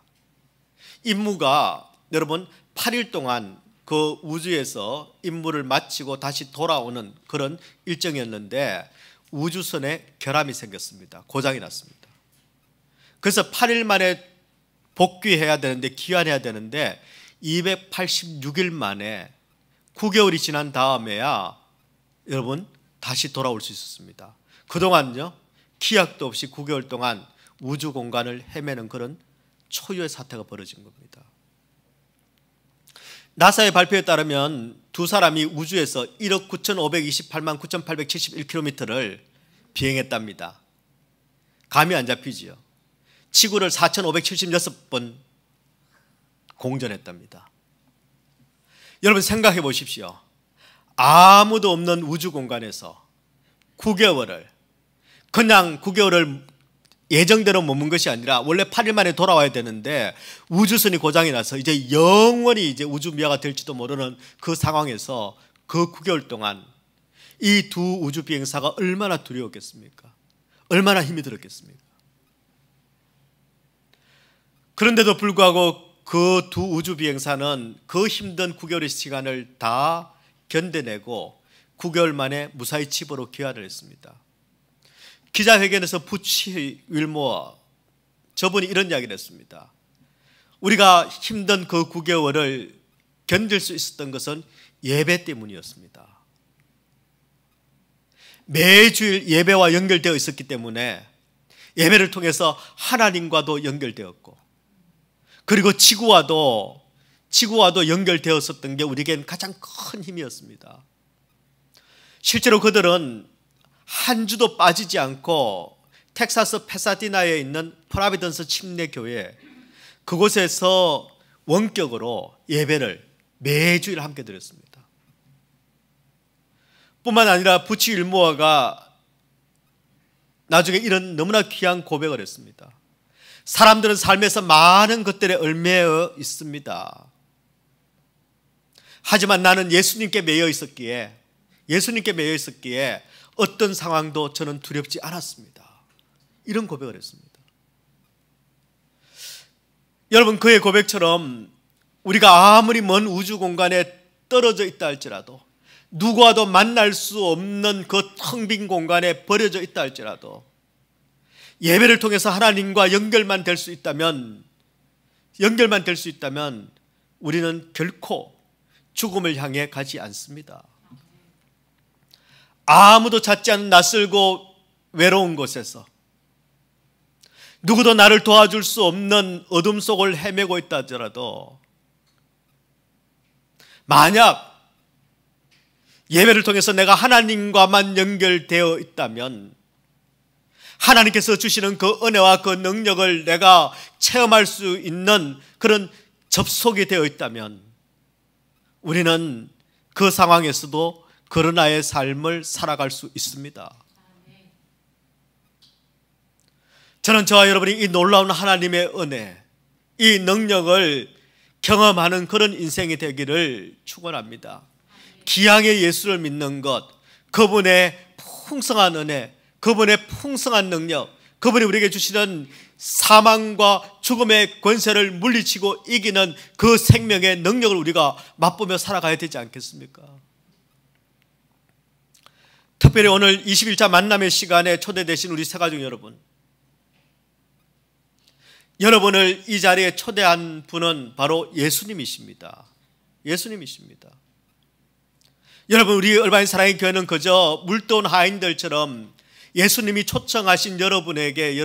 임무가 여러분 8일 동안 그 우주에서 임무를 마치고 다시 돌아오는 그런 일정이었는데, 우주선에 결함이 생겼습니다. 고장이 났습니다. 그래서 8일 만에 복귀해야 되는데, 귀환해야 되는데 286일 만에 9개월이 지난 다음에야 여러분 다시 돌아올 수 있었습니다. 그동안요 기약도 없이 9개월 동안 우주 공간을 헤매는 그런 초유의 사태가 벌어진 겁니다. 나사의 발표에 따르면 두 사람이 우주에서 1억 9,528만 9,871km를 비행했답니다. 감이 안 잡히지요. 지구를 4,576번 공전했답니다. 여러분 생각해 보십시오. 아무도 없는 우주 공간에서 9개월을 그냥 9개월을 예정대로 머문 것이 아니라 원래 8일 만에 돌아와야 되는데 우주선이 고장이 나서 이제 영원히 이제 우주 미아가 될지도 모르는 그 상황에서 그 9개월 동안 이 두 우주 비행사가 얼마나 두려웠겠습니까? 얼마나 힘이 들었겠습니까? 그런데도 불구하고 그 두 우주 비행사는 그 힘든 9개월의 시간을 다 견뎌내고 9개월 만에 무사히 집으로 귀환을 했습니다. 기자회견에서 부치 윌모어 저분이 이런 이야기를 했습니다. 우리가 힘든 그 9개월을 견딜 수 있었던 것은 예배 때문이었습니다. 매주일 예배와 연결되어 있었기 때문에 예배를 통해서 하나님과도 연결되었고 그리고 지구와도 연결되었었던 게 우리에겐 가장 큰 힘이었습니다. 실제로 그들은 한 주도 빠지지 않고 텍사스 패사디나에 있는 프로비던스 침례교회 그곳에서 원격으로 예배를 매주일 함께 드렸습니다. 뿐만 아니라 부치 윌모어가 나중에 이런 너무나 귀한 고백을 했습니다. 사람들은 삶에서 많은 것들에 얽매여 있습니다. 하지만 나는 예수님께 매여 있었기에 어떤 상황도 저는 두렵지 않았습니다. 이런 고백을 했습니다. 여러분 그의 고백처럼 우리가 아무리 먼 우주 공간에 떨어져 있다 할지라도 누구와도 만날 수 없는 그 텅 빈 공간에 버려져 있다 할지라도 예배를 통해서 하나님과 연결만 될 수 있다면 우리는 결코 죽음을 향해 가지 않습니다. 아무도 찾지 않는 낯설고 외로운 곳에서 누구도 나를 도와줄 수 없는 어둠 속을 헤매고 있다 하더라도 만약 예배를 통해서 내가 하나님과만 연결되어 있다면 하나님께서 주시는 그 은혜와 그 능력을 내가 체험할 수 있는 그런 접속이 되어 있다면 우리는 그 상황에서도 그러나의 삶을 살아갈 수 있습니다. 저는 저와 여러분이 이 놀라운 하나님의 은혜, 이 능력을 경험하는 그런 인생이 되기를 축원합니다. 기왕의 예수를 믿는 것, 그분의 풍성한 은혜, 그분의 풍성한 능력, 그분이 우리에게 주시는 사망과 죽음의 권세를 물리치고 이기는 그 생명의 능력을 우리가 맛보며 살아가야 되지 않겠습니까? 특별히 오늘 21자 만남의 시간에 초대되신 우리 새가족 여러분, 여러분을 이 자리에 초대한 분은 바로 예수님이십니다. 예수님이십니다. 여러분, 우리 얼바인 사랑의 교회는 그저 물돈 하인들처럼 예수님이 초청하신 여러분에게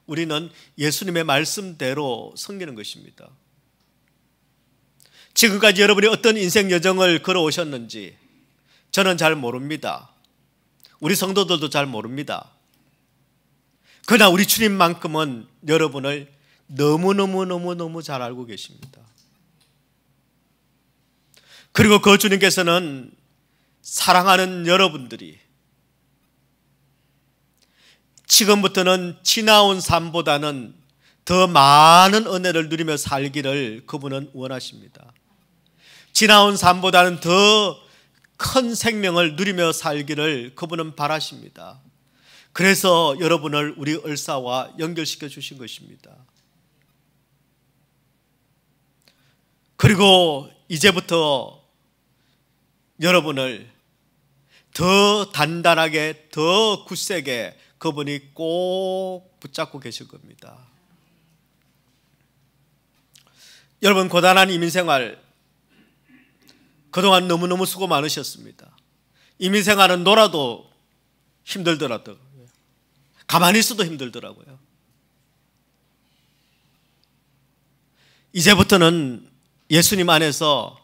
우리는 예수님의 말씀대로 섬기는 것입니다. 지금까지 여러분이 어떤 인생 여정을 걸어오셨는지 저는 잘 모릅니다. 우리 성도들도 잘 모릅니다. 그러나 우리 주님만큼은 여러분을 너무너무 잘 알고 계십니다. 그리고 그 주님께서는 사랑하는 여러분들이 지금부터는 지나온 삶보다는 더 많은 은혜를 누리며 살기를 그분은 원하십니다. 지나온 삶보다는 더 큰 생명을 누리며 살기를 그분은 바라십니다. 그래서 여러분을 우리 을사와 연결시켜 주신 것입니다. 그리고 이제부터 여러분을 더 단단하게, 더 굳세게 그분이 꼭 붙잡고 계실 겁니다. 여러분, 고단한 이민생활, 그동안 너무너무 수고 많으셨습니다. 이민생활은 놀아도 힘들더라고요. 가만히 있어도 힘들더라고요. 이제부터는 예수님 안에서,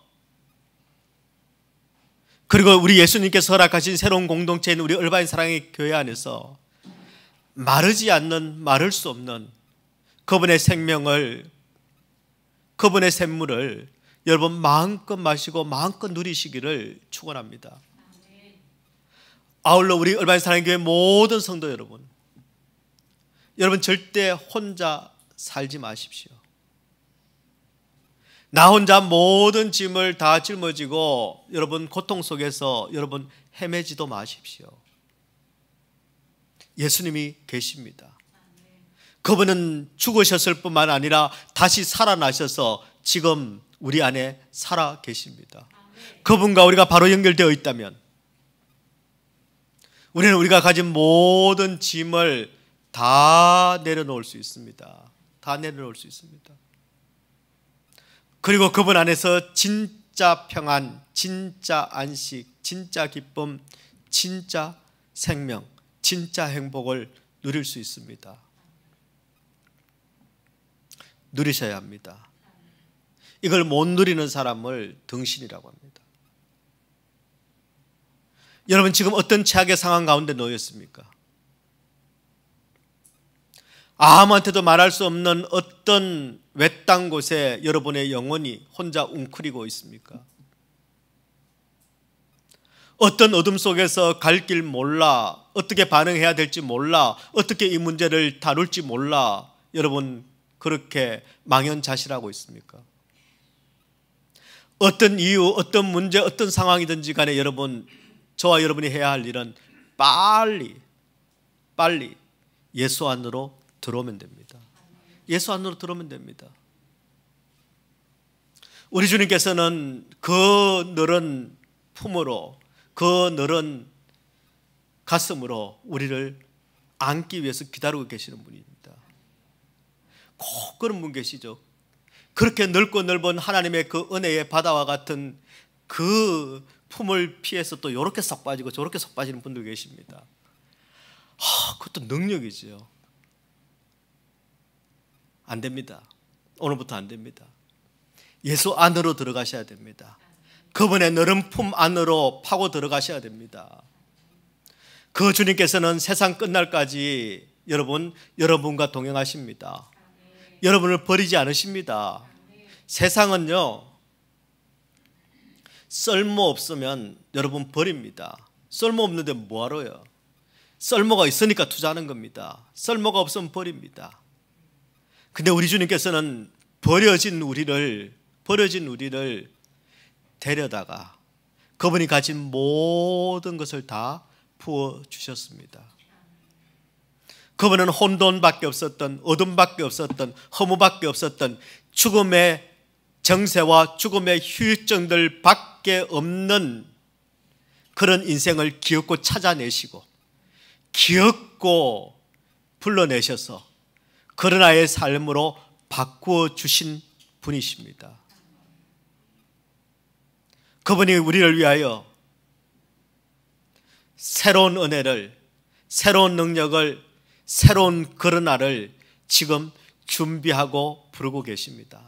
그리고 우리 예수님께서 허락하신 새로운 공동체인 우리 얼바인 사랑의 교회 안에서 마르지 않는, 마를 수 없는 그분의 생명을, 그분의 샘물을 여러분 마음껏 마시고 마음껏 누리시기를 축원합니다. 아울러 우리 얼바인 사랑의 교회 모든 성도 여러분, 여러분 절대 혼자 살지 마십시오. 나 혼자 모든 짐을 다 짊어지고 여러분 고통 속에서 여러분 헤매지도 마십시오. 예수님이 계십니다. 그분은 죽으셨을 뿐만 아니라 다시 살아나셔서 지금 우리 안에 살아 계십니다. 그분과 우리가 바로 연결되어 있다면 우리는 우리가 가진 모든 짐을 다 내려놓을 수 있습니다. 다 내려놓을 수 있습니다. 그리고 그분 안에서 진짜 평안, 진짜 안식, 진짜 기쁨, 진짜 생명, 진짜 행복을 누릴 수 있습니다. 누리셔야 합니다. 이걸 못 누리는 사람을 등신이라고 합니다. 여러분 지금 어떤 최악의 상황 가운데 놓였습니까? 아무한테도 말할 수 없는 어떤 외딴 곳에 여러분의 영혼이 혼자 웅크리고 있습니까? 어떤 어둠 속에서 갈 길 몰라, 어떻게 반응해야 될지 몰라, 어떻게 이 문제를 다룰지 몰라, 여러분 그렇게 망연자실하고 있습니까? 어떤 이유, 어떤 문제, 어떤 상황이든지 간에 여러분, 저와 여러분이 해야 할 일은 빨리 예수 안으로 들어오면 됩니다. 예수 안으로 들어오면 됩니다. 우리 주님께서는 그 너른 품으로, 그 너른 가슴으로 우리를 안기 위해서 기다리고 계시는 분입니다. 꼭 그런 분 계시죠. 그렇게 넓고 넓은 하나님의 그 은혜의 바다와 같은 그 품을 피해서 또 이렇게 쏙 빠지고 저렇게 쏙 빠지는 분들 계십니다. 그것도 능력이죠. 안 됩니다. 오늘부터 안 됩니다. 예수 안으로 들어가셔야 됩니다. 그분의 너른 품 안으로 파고 들어가셔야 됩니다. 그 주님께서는 세상 끝날까지 여러분과 동행하십니다. 여러분을 버리지 않으십니다. 세상은요, 쓸모없으면 여러분 버립니다. 쓸모없는데 뭐하러요? 쓸모가 있으니까 투자하는 겁니다. 쓸모가 없으면 버립니다. 근데 우리 주님께서는 버려진 우리를 데려다가 그분이 가진 모든 것을 다 부어주셨습니다. 그분은 혼돈밖에 없었던, 어둠밖에 없었던, 허무밖에 없었던, 죽음의 정세와 죽음의 후유증들 밖에 없는 그런 인생을 기억고 찾아내시고 기억고 불러내셔서 그러나의 삶으로 바꾸어 주신 분이십니다. 그분이 우리를 위하여 새로운 은혜를, 새로운 능력을, 새로운 그러나를 지금 준비하고 부르고 계십니다.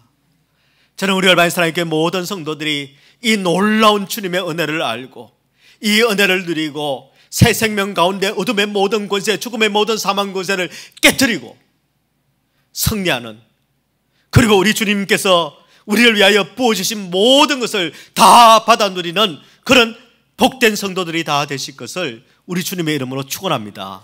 저는 우리 얼바인 사랑의 교회 모든 성도들이 이 놀라운 주님의 은혜를 알고 이 은혜를 누리고 새 생명 가운데 어둠의 모든 권세, 죽음의 모든 사망 권세를 깨뜨리고 승리하는, 그리고 우리 주님께서 우리를 위하여 부어주신 모든 것을 다 받아 누리는 그런 복된 성도들이 다 되실 것을 우리 주님의 이름으로 축원합니다.